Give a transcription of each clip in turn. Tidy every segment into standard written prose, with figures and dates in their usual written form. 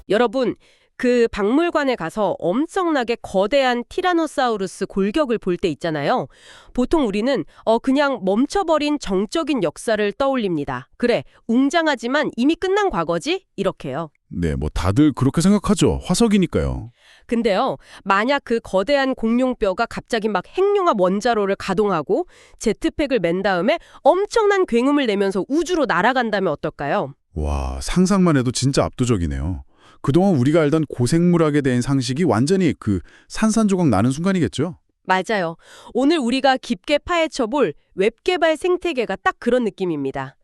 여러분, 그 박물관에 가서 엄청나게 거대한 티라노사우루스 골격을 볼 때 있잖아요. 보통 우리는 그냥 멈춰버린 정적인 역사를 떠올립니다. 그래, 웅장하지만 이미 끝난 과거지? 이렇게요. 네, 뭐 다들 그렇게 생각하죠. 화석이니까요. 근데요, 만약 그 거대한 공룡뼈가 갑자기 막 핵융합 원자로를 가동하고 제트팩을 맨 다음에 엄청난 굉음을 내면서 우주로 날아간다면 어떨까요? 와, 상상만 해도 진짜 압도적이네요. 그동안 우리가 알던 고생물학에 대한 상식이 완전히 산산조각 나는 순간이겠죠? 맞아요. 오늘 우리가 깊게 파헤쳐볼 웹개발 생태계가 딱 그런 느낌입니다.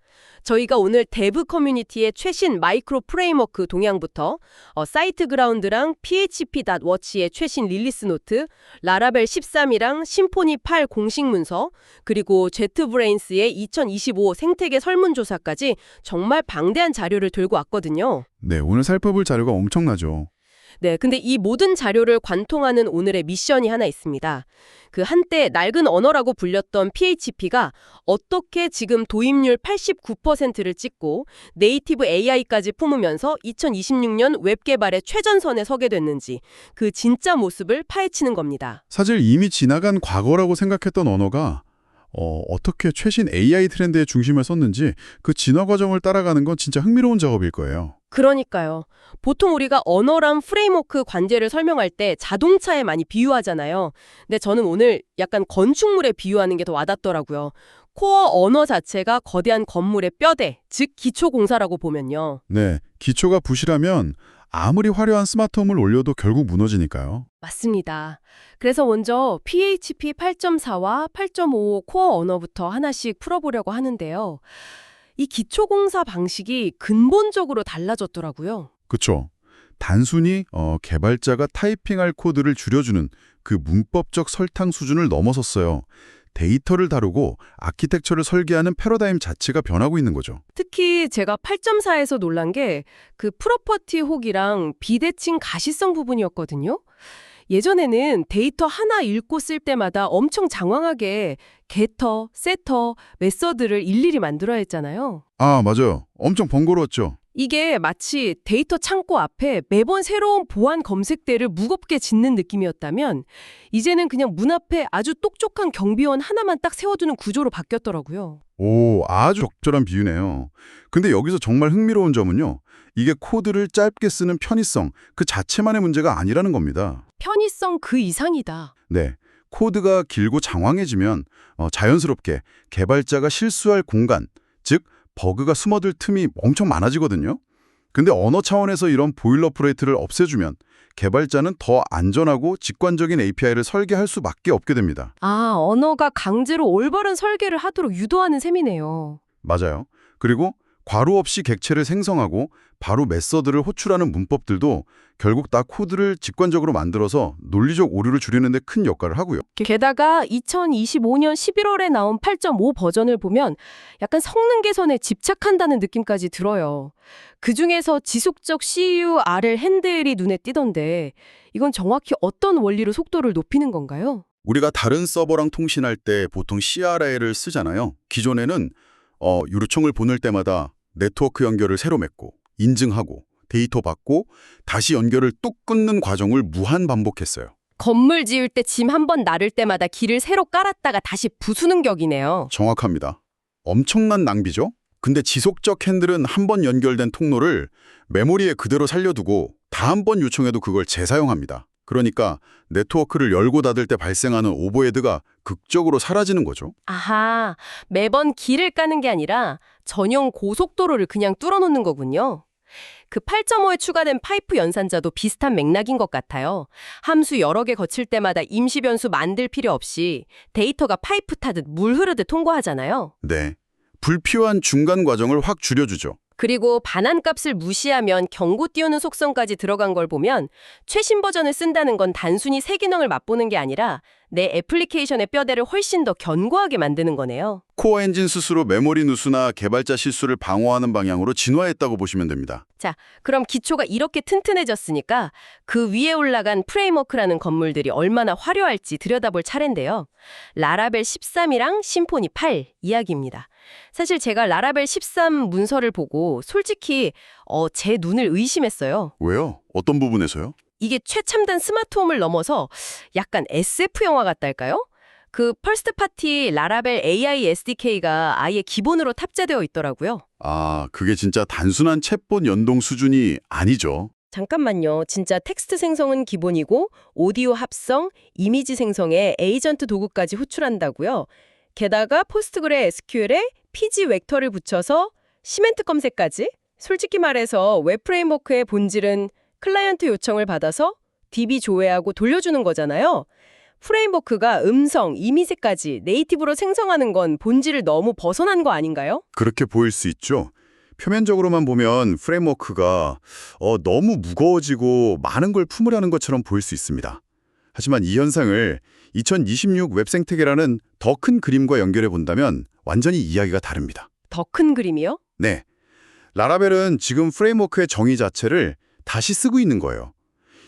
저희가 오늘 데브 커뮤니티의 최신 마이크로 프레임워크 동향부터 사이트 그라운드랑 php.watch의 최신 릴리스 노트, 라라벨 13이랑 심포니 8 공식 문서, 그리고 제트브레인스의 2025 생태계 설문조사까지 정말 방대한 자료를 들고 왔거든요. 네, 오늘 살펴볼 자료가 엄청나죠. 네, 근데 이 모든 자료를 관통하는 오늘의 미션이 하나 있습니다. 그 한때 낡은 언어라고 불렸던 PHP가 어떻게 지금 도입률 89%를 찍고 네이티브 AI까지 품으면서 2026년 웹 개발의 최전선에 서게 됐는지 그 진짜 모습을 파헤치는 겁니다. 사실 이미 지나간 과거라고 생각했던 언어가 어떻게 최신 AI 트렌드의 중심에 섰는지 그 진화 과정을 따라가는 건 진짜 흥미로운 작업일 거예요. 그러니까요. 보통 우리가 언어랑 프레임워크 관계를 설명할 때 자동차에 많이 비유하잖아요. 근데 저는 오늘 약간 건축물에 비유하는 게 더 와닿더라고요. 코어 언어 자체가 거대한 건물의 뼈대, 즉 기초공사라고 보면요. 네, 기초가 부실하면 아무리 화려한 스마트홈을 올려도 결국 무너지니까요. 맞습니다. 그래서 먼저 PHP 8.4와 8.5 코어 언어부터 하나씩 풀어보려고 하는데요. 이 기초공사 방식이 근본적으로 달라졌더라고요. 그렇죠. 단순히 개발자가 타이핑할 코드를 줄여주는 그 문법적 설탕 수준을 넘어섰어요. 데이터를 다루고 아키텍처를 설계하는 패러다임 자체가 변하고 있는 거죠. 특히 제가 8.4에서 놀란 게 그 프로퍼티 혹이랑 비대칭 가시성 부분이었거든요. 예전에는 데이터 하나 읽고 쓸 때마다 엄청 장황하게 게터, 세터, 메서드를 일일이 만들어야 했잖아요. 아, 맞아요. 엄청 번거로웠죠. 이게 마치 데이터 창고 앞에 매번 새로운 보안 검색대를 무겁게 짓는 느낌이었다면 이제는 그냥 문 앞에 아주 똑똑한 경비원 하나만 딱 세워두는 구조로 바뀌었더라고요. 오, 아주 적절한 비유네요. 근데 여기서 정말 흥미로운 점은요. 이게 코드를 짧게 쓰는 편의성 그 자체만의 문제가 아니라는 겁니다. 편의성 그 이상이다. 네, 코드가 길고 장황해지면 자연스럽게 개발자가 실수할 공간, 즉 버그가 숨어들 틈이 엄청 많아지거든요. 근데 언어 차원에서 이런 보일러플레이트를 없애주면 개발자는 더 안전하고 직관적인 API를 설계할 수밖에 없게 됩니다. 아, 언어가 강제로 올바른 설계를 하도록 유도하는 셈이네요. 맞아요. 그리고 괄호 없이 객체를 생성하고 바로 메서드를 호출하는 문법들도 결국 다 코드를 직관적으로 만들어서 논리적 오류를 줄이는 데 큰 역할을 하고요. 게다가 2025년 11월에 나온 8.5 버전을 보면 약간 성능 개선에 집착한다는 느낌까지 들어요. 그중에서 지속적 CURL 핸들이 눈에 띄던데 이건 정확히 어떤 원리로 속도를 높이는 건가요? 우리가 다른 서버랑 통신할 때 보통 CRL을 쓰잖아요. 기존에는 요청을 보낼 때마다 네트워크 연결을 새로 맺고 인증하고 데이터 받고 다시 연결을 뚝 끊는 과정을 무한 반복했어요. 건물 지을 때 짐 한 번 나를 때마다 길을 새로 깔았다가 다시 부수는 격이네요. 정확합니다. 엄청난 낭비죠? 근데 지속적 핸들은 한 번 연결된 통로를 메모리에 그대로 살려두고 다음번 요청해도 그걸 재사용합니다. 그러니까 네트워크를 열고 닫을 때 발생하는 오버헤드가 극적으로 사라지는 거죠. 아하, 매번 길을 까는 게 아니라 전용 고속도로를 그냥 뚫어놓는 거군요. 그 8.5에 추가된 파이프 연산자도 비슷한 맥락인 것 같아요. 함수 여러 개 거칠 때마다 임시 변수 만들 필요 없이 데이터가 파이프 타듯 물 흐르듯 통과하잖아요. 네, 불필요한 중간 과정을 확 줄여주죠. 그리고 반환값을 무시하면 경고 띄우는 속성까지 들어간 걸 보면 최신 버전을 쓴다는 건 단순히 새 기능을 맛보는 게 아니라 내 애플리케이션의 뼈대를 훨씬 더 견고하게 만드는 거네요. 코어 엔진 스스로 메모리 누수나 개발자 실수를 방어하는 방향으로 진화했다고 보시면 됩니다. 자, 그럼 기초가 이렇게 튼튼해졌으니까 그 위에 올라간 프레임워크라는 건물들이 얼마나 화려할지 들여다볼 차례인데요. 라라벨 13이랑 심포니 8 이야기입니다. 사실 제가 라라벨 13 문서를 보고 솔직히 제 눈을 의심했어요. 왜요? 어떤 부분에서요? 이게 최첨단 스마트홈을 넘어서 약간 SF 영화 같달까요? 그 퍼스트 파티 라라벨 AI SDK가 아예 기본으로 탑재되어 있더라고요. 아, 그게 진짜 단순한 챗봇 연동 수준이 아니죠. 잠깐만요. 진짜 텍스트 생성은 기본이고 오디오 합성, 이미지 생성에 에이전트 도구까지 호출한다고요. 게다가 포스트그레 SQL에 PG 벡터를 붙여서 시멘트 검색까지? 솔직히 말해서 웹 프레임워크의 본질은 클라이언트 요청을 받아서 DB 조회하고 돌려주는 거잖아요. 프레임워크가 음성, 이미지까지 네이티브로 생성하는 건 본질을 너무 벗어난 거 아닌가요? 그렇게 보일 수 있죠. 표면적으로만 보면 프레임워크가 너무 무거워지고 많은 걸 품으려는 것처럼 보일 수 있습니다. 하지만 이 현상을 2026 웹생태계라는 더 큰 그림과 연결해 본다면 완전히 이야기가 다릅니다. 더 큰 그림이요? 네. 라라벨은 지금 프레임워크의 정의 자체를 다시 쓰고 있는 거예요.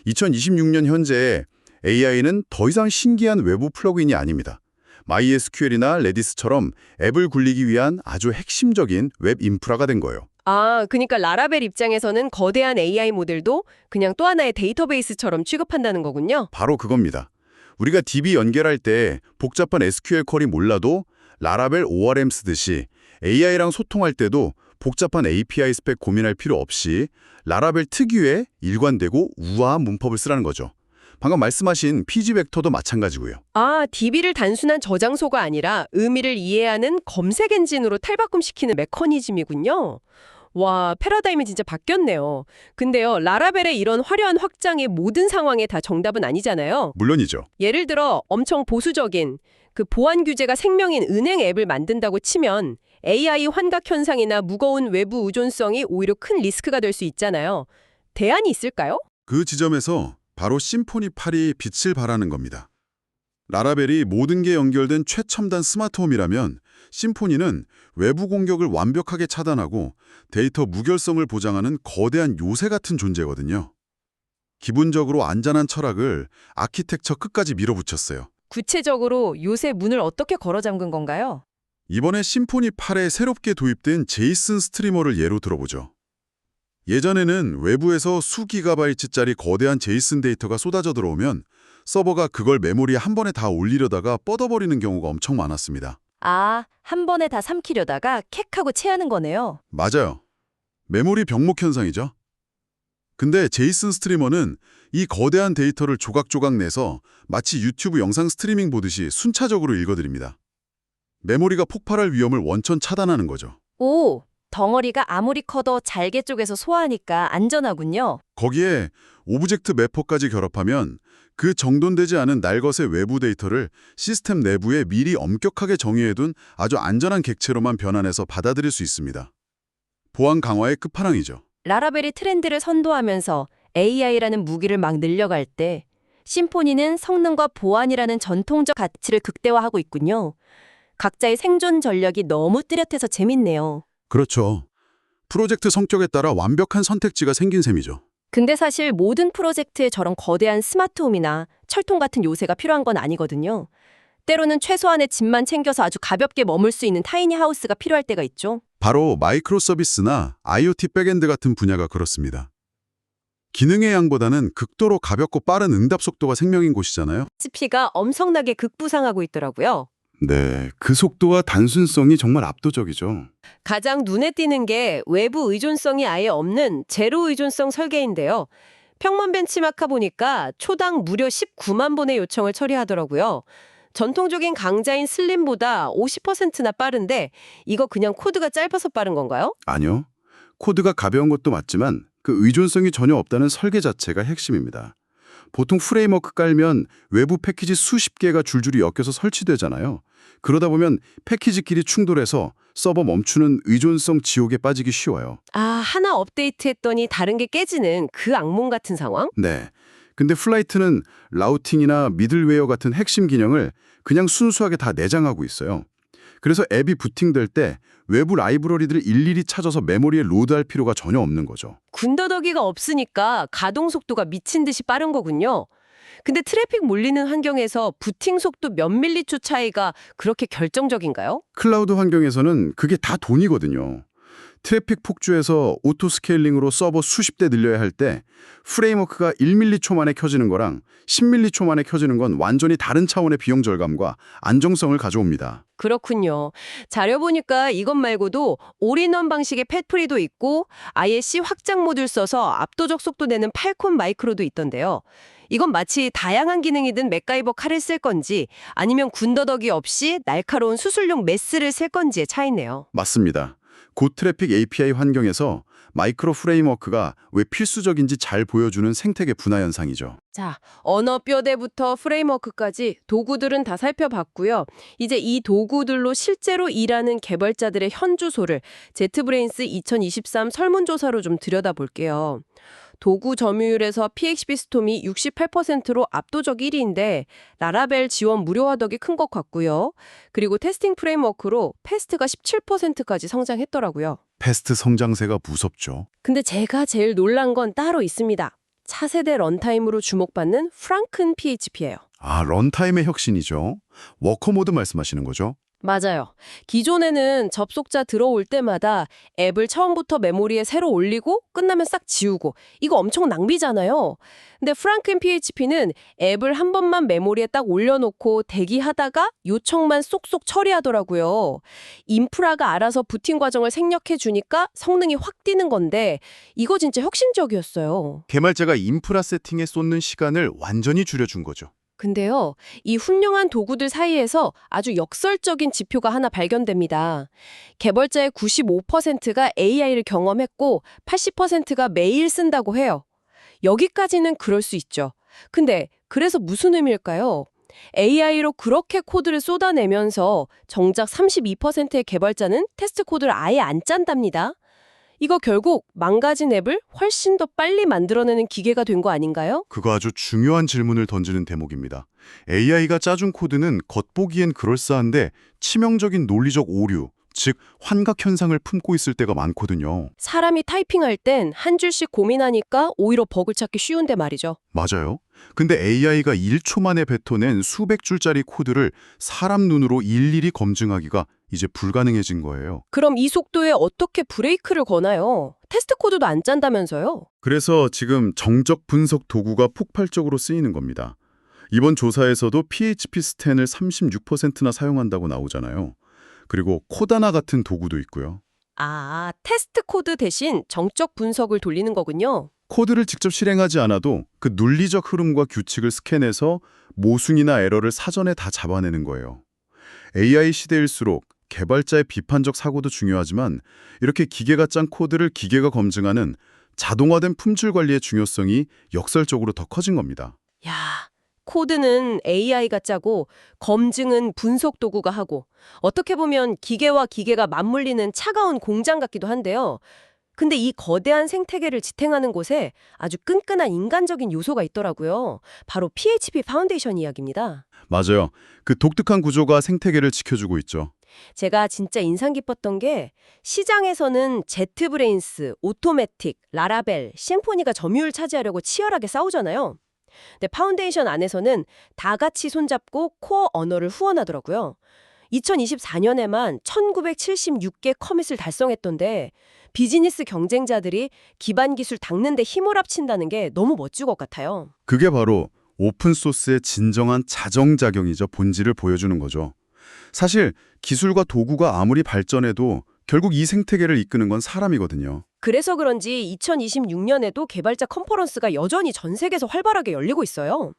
2026년 현재 AI는 더 이상 신기한 외부 플러그인이 아닙니다. MySQL이나 레디스처럼 앱을 굴리기 위한 아주 핵심적인 웹 인프라가 된 거예요. 아, 그러니까 라라벨 입장에서는 거대한 AI 모델도 그냥 또 하나의 데이터베이스처럼 취급한다는 거군요. 바로 그겁니다. 우리가 DB 연결할 때 복잡한 SQL 쿼리 몰라도 라라벨 ORM 쓰듯이 AI랑 소통할 때도 복잡한 API 스펙 고민할 필요 없이 라라벨 특유의 일관되고 우아한 문법을 쓰라는 거죠. 방금 말씀하신 PG 벡터도 마찬가지고요. 아, DB를 단순한 저장소가 아니라 의미를 이해하는 검색 엔진으로 탈바꿈시키는 메커니즘이군요. 와, 패러다임이 진짜 바뀌었네요. 근데요, 라라벨의 이런 화려한 확장의 모든 상황에 다 정답은 아니잖아요. 물론이죠. 예를 들어 엄청 보수적인 그 보안 규제가 생명인 은행 앱을 만든다고 치면 AI 환각 현상이나 무거운 외부 의존성이 오히려 큰 리스크가 될 수 있잖아요. 대안이 있을까요? 그 지점에서 바로 심포니 8이 빛을 발하는 겁니다. 라라벨이 모든 게 연결된 최첨단 스마트홈이라면 심포니는 외부 공격을 완벽하게 차단하고 데이터 무결성을 보장하는 거대한 요새 같은 존재거든요. 기본적으로 안전한 철학을 아키텍처 끝까지 밀어붙였어요. 구체적으로 요새 문을 어떻게 걸어 잠근 건가요? 이번에 심포니 8에 새롭게 도입된 제이슨 스트리머를 예로 들어보죠. 예전에는 외부에서 수 기가바이트짜리 거대한 제이슨 데이터가 쏟아져 들어오면 서버가 그걸 메모리에 한 번에 다 올리려다가 뻗어버리는 경우가 엄청 많았습니다. 아, 한 번에 다 삼키려다가 캑하고 체하는 거네요. 맞아요. 메모리 병목 현상이죠. 근데 제이슨 스트리머는 이 거대한 데이터를 조각조각 내서 마치 유튜브 영상 스트리밍 보듯이 순차적으로 읽어드립니다. 메모리가 폭발할 위험을 원천 차단하는 거죠. 오, 덩어리가 아무리 커도 잘게 쪼개서 소화하니까 안전하군요. 거기에 오브젝트 매퍼까지 결합하면 그 정돈되지 않은 날것의 외부 데이터를 시스템 내부에 미리 엄격하게 정의해둔 아주 안전한 객체로만 변환해서 받아들일 수 있습니다. 보안 강화의 끝판왕이죠. 라라벨이 트렌드를 선도하면서 AI라는 무기를 막 늘려갈 때 심포니는 성능과 보안이라는 전통적 가치를 극대화하고 있군요. 각자의 생존 전략이 너무 뚜렷해서 재밌네요. 그렇죠. 프로젝트 성격에 따라 완벽한 선택지가 생긴 셈이죠. 근데 사실 모든 프로젝트에 저런 거대한 스마트홈이나 철통 같은 요새가 필요한 건 아니거든요. 때로는 최소한의 짐만 챙겨서 아주 가볍게 머물 수 있는 타이니 하우스가 필요할 때가 있죠. 바로 마이크로 서비스나 IoT 백엔드 같은 분야가 그렇습니다. 기능의 양보다는 극도로 가볍고 빠른 응답 속도가 생명인 곳이잖아요. CP가 엄청나게 극부상하고 있더라고요. 네, 그 속도와 단순성이 정말 압도적이죠. 가장 눈에 띄는 게 외부 의존성이 아예 없는 제로 의존성 설계인데요. 평면 벤치마크 보니까 초당 무려 19만 번의 요청을 처리하더라고요. 전통적인 강자인 슬림보다 50%나 빠른데 이거 그냥 코드가 짧아서 빠른 건가요? 아니요. 코드가 가벼운 것도 맞지만 그 의존성이 전혀 없다는 설계 자체가 핵심입니다. 보통 프레임워크 깔면 외부 패키지 수십 개가 줄줄이 엮여서 설치되잖아요. 그러다 보면 패키지끼리 충돌해서 서버 멈추는 의존성 지옥에 빠지기 쉬워요. 아, 하나 업데이트했더니 다른 게 깨지는 그 악몽 같은 상황? 네. 근데 플라이트는 라우팅이나 미들웨어 같은 핵심 기능을 그냥 순수하게 다 내장하고 있어요. 그래서 앱이 부팅될 때 외부 라이브러리들을 일일이 찾아서 메모리에 로드할 필요가 전혀 없는 거죠. 군더더기가 없으니까 가동 속도가 미친 듯이 빠른 거군요. 근데 트래픽 몰리는 환경에서 부팅 속도 몇 밀리초 차이가 그렇게 결정적인가요? 클라우드 환경에서는 그게 다 돈이거든요. 트래픽 폭주에서 오토 스케일링으로 서버 수십 대 늘려야 할 때 프레임워크가 1밀리초 만에 켜지는 거랑 10밀리초 만에 켜지는 건 완전히 다른 차원의 비용 절감과 안정성을 가져옵니다. 그렇군요. 자료 보니까 이것 말고도 올인원 방식의 팻프리도 있고 ISC 확장 모듈 써서 압도적 속도 내는 팔콘 마이크로도 있던데요. 이건 마치 다양한 기능이 든 맥가이버 칼을 쓸 건지 아니면 군더더기 없이 날카로운 수술용 메스를 쓸 건지의 차이네요. 맞습니다. 고트래픽 API 환경에서 마이크로 프레임워크가 왜 필수적인지 잘 보여주는 생태계 분화 현상이죠. 자, 언어 뼈대부터 프레임워크까지 도구들은 다 살펴봤고요. 이제 이 도구들로 실제로 일하는 개발자들의 현주소를 제트브레인스 2023 설문조사로 좀 들여다볼게요. 도구 점유율에서 PHP 스톰이 68%로 압도적 1위인데 라라벨 지원 무료화 덕이 큰 것 같고요. 그리고 테스팅 프레임워크로 패스트가 17%까지 성장했더라고요. 패스트 성장세가 무섭죠. 근데 제가 제일 놀란 건 따로 있습니다. 차세대 런타임으로 주목받는 프랑큰 PHP예요. 아, 런타임의 혁신이죠. 워커 모드 말씀하시는 거죠? 맞아요. 기존에는 접속자 들어올 때마다 앱을 처음부터 메모리에 새로 올리고 끝나면 싹 지우고 이거 엄청 낭비잖아요. 근데 프랑큰 PHP는 앱을 한 번만 메모리에 딱 올려놓고 대기하다가 요청만 쏙쏙 처리하더라고요. 인프라가 알아서 부팅 과정을 생략해 주니까 성능이 확 뛰는 건데 이거 진짜 혁신적이었어요. 개발자가 인프라 세팅에 쏟는 시간을 완전히 줄여준 거죠. 근데요, 이 훌륭한 도구들 사이에서 아주 역설적인 지표가 하나 발견됩니다. 개발자의 95%가 AI를 경험했고 80%가 매일 쓴다고 해요. 여기까지는 그럴 수 있죠. 근데 그래서 무슨 의미일까요? AI로 그렇게 코드를 쏟아내면서 정작 32%의 개발자는 테스트 코드를 아예 안 짠답니다. 이거 결국 망가진 앱을 훨씬 더 빨리 만들어내는 기계가 된 거 아닌가요? 그거 아주 중요한 질문을 던지는 대목입니다. AI가 짜준 코드는 겉보기엔 그럴싸한데 치명적인 논리적 오류, 즉 환각 현상을 품고 있을 때가 많거든요. 사람이 타이핑할 땐 한 줄씩 고민하니까 오히려 버글 찾기 쉬운데 말이죠. 맞아요. 근데 AI가 1초 만에 뱉어낸 수백 줄짜리 코드를 사람 눈으로 일일이 검증하기가 이제 불가능해진 거예요. 그럼 이 속도에 어떻게 브레이크를 거나요? 테스트 코드도 안 짠다면서요? 그래서 지금 정적 분석 도구가 폭발적으로 쓰이는 겁니다. 이번 조사에서도 PHP 스탠을 36%나 사용한다고 나오잖아요. 그리고 코다나 같은 도구도 있고요. 아, 테스트 코드 대신 정적 분석을 돌리는 거군요. 코드를 직접 실행하지 않아도 그 논리적 흐름과 규칙을 스캔해서 모순이나 에러를 사전에 다 잡아내는 거예요. AI 시대일수록 개발자의 비판적 사고도 중요하지만 이렇게 기계가 짠 코드를 기계가 검증하는 자동화된 품질 관리의 중요성이 역설적으로 더 커진 겁니다. 야, 코드는 AI가 짜고 검증은 분석 도구가 하고 어떻게 보면 기계와 기계가 맞물리는 차가운 공장 같기도 한데요. 근데 이 거대한 생태계를 지탱하는 곳에 아주 끈끈한 인간적인 요소가 있더라고요. 바로 PHP 파운데이션 이야기입니다. 맞아요. 그 독특한 구조가 생태계를 지켜주고 있죠. 제가 진짜 인상 깊었던 게 시장에서는 제트브레인스, 오토매틱, 라라벨, 심포니가 점유율 차지하려고 치열하게 싸우잖아요. 근데 파운데이션 안에서는 다 같이 손잡고 코어 언어를 후원하더라고요. 2024년에만 1976개 커밋을 달성했던데 비즈니스 경쟁자들이 기반 기술 닦는 데 힘을 합친다는 게 너무 멋진 것 같아요. 그게 바로 오픈소스의 진정한 자정작용이죠. 본질을 보여주는 거죠. 사실 기술과 도구가 아무리 발전해도 결국 이 생태계를 이끄는 건 사람이거든요. 그래서 그런지 2026년에도 개발자 컨퍼런스가 여전히 전 세계에서 활발하게 열리고 있어요.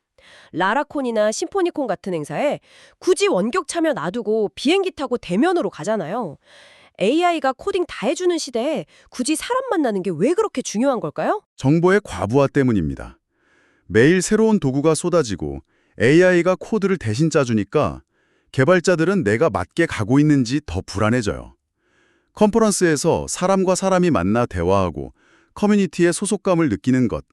라라콘이나 심포니콘 같은 행사에 굳이 원격 참여 놔두고 비행기 타고 대면으로 가잖아요. AI가 코딩 다 해주는 시대에 굳이 사람 만나는 게 왜 그렇게 중요한 걸까요? 정보의 과부하 때문입니다. 매일 새로운 도구가 쏟아지고 AI가 코드를 대신 짜주니까 개발자들은 내가 맞게 가고 있는지 더 불안해져요. 컨퍼런스에서 사람과 사람이 만나 대화하고 커뮤니티의 소속감을 느끼는 것,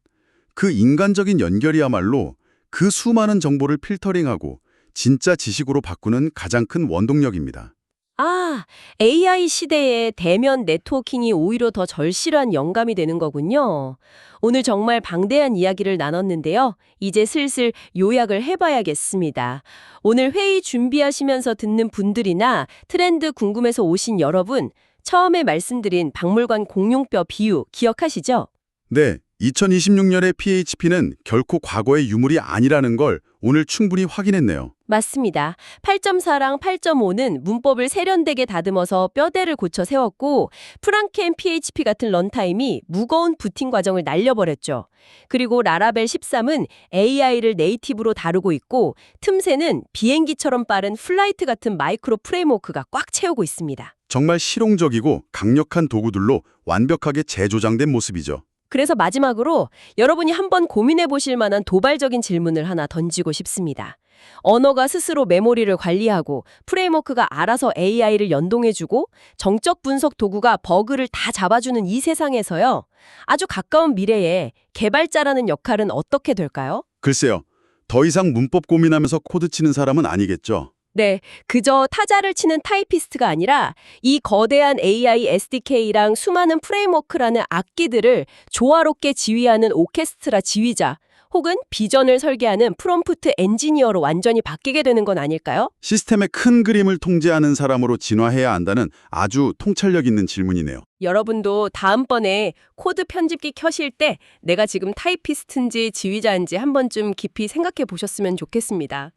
그 인간적인 연결이야말로 그 수많은 정보를 필터링하고 진짜 지식으로 바꾸는 가장 큰 원동력입니다. 아, AI 시대에 대면 네트워킹이 오히려 더 절실한 영감이 되는 거군요. 오늘 정말 방대한 이야기를 나눴는데요. 이제 슬슬 요약을 해봐야겠습니다. 오늘 회의 준비하시면서 듣는 분들이나 트렌드 궁금해서 오신 여러분, 처음에 말씀드린 박물관 공룡뼈 비유 기억하시죠? 네, 2026년의 PHP는 결코 과거의 유물이 아니라는 걸 오늘 충분히 확인했네요. 맞습니다. 8.4랑 8.5는 문법을 세련되게 다듬어서 뼈대를 고쳐 세웠고 프랑켄 PHP 같은 런타임이 무거운 부팅 과정을 날려버렸죠. 그리고 라라벨 13은 AI를 네이티브로 다루고 있고 틈새는 비행기처럼 빠른 플라이트 같은 마이크로 프레임워크가 꽉 채우고 있습니다. 정말 실용적이고 강력한 도구들로 완벽하게 재조장된 모습이죠. 그래서 마지막으로 여러분이 한번 고민해 보실 만한 도발적인 질문을 하나 던지고 싶습니다. 언어가 스스로 메모리를 관리하고 프레임워크가 알아서 AI를 연동해주고 정적 분석 도구가 버그를 다 잡아주는 이 세상에서요. 아주 가까운 미래에 개발자라는 역할은 어떻게 될까요? 글쎄요, 더 이상 문법 고민하면서 코드 치는 사람은 아니겠죠. 네, 그저 타자를 치는 타이피스트가 아니라 이 거대한 AI SDK랑 수많은 프레임워크라는 악기들을 조화롭게 지휘하는 오케스트라 지휘자 혹은 비전을 설계하는 프롬프트 엔지니어로 완전히 바뀌게 되는 건 아닐까요? 시스템의 큰 그림을 통제하는 사람으로 진화해야 한다는 아주 통찰력 있는 질문이네요. 여러분도 다음번에 코드 편집기 켜실 때 내가 지금 타이피스트인지 지휘자인지 한 번쯤 깊이 생각해 보셨으면 좋겠습니다.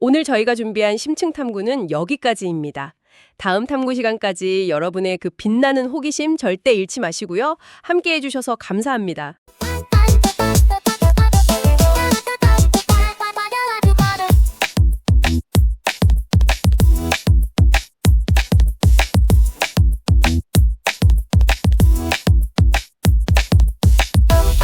오늘 저희가 준비한 심층 탐구는 여기까지입니다. 다음 탐구 시간까지 여러분의 그 빛나는 호기심 절대 잃지 마시고요. 함께 해주셔서 감사합니다.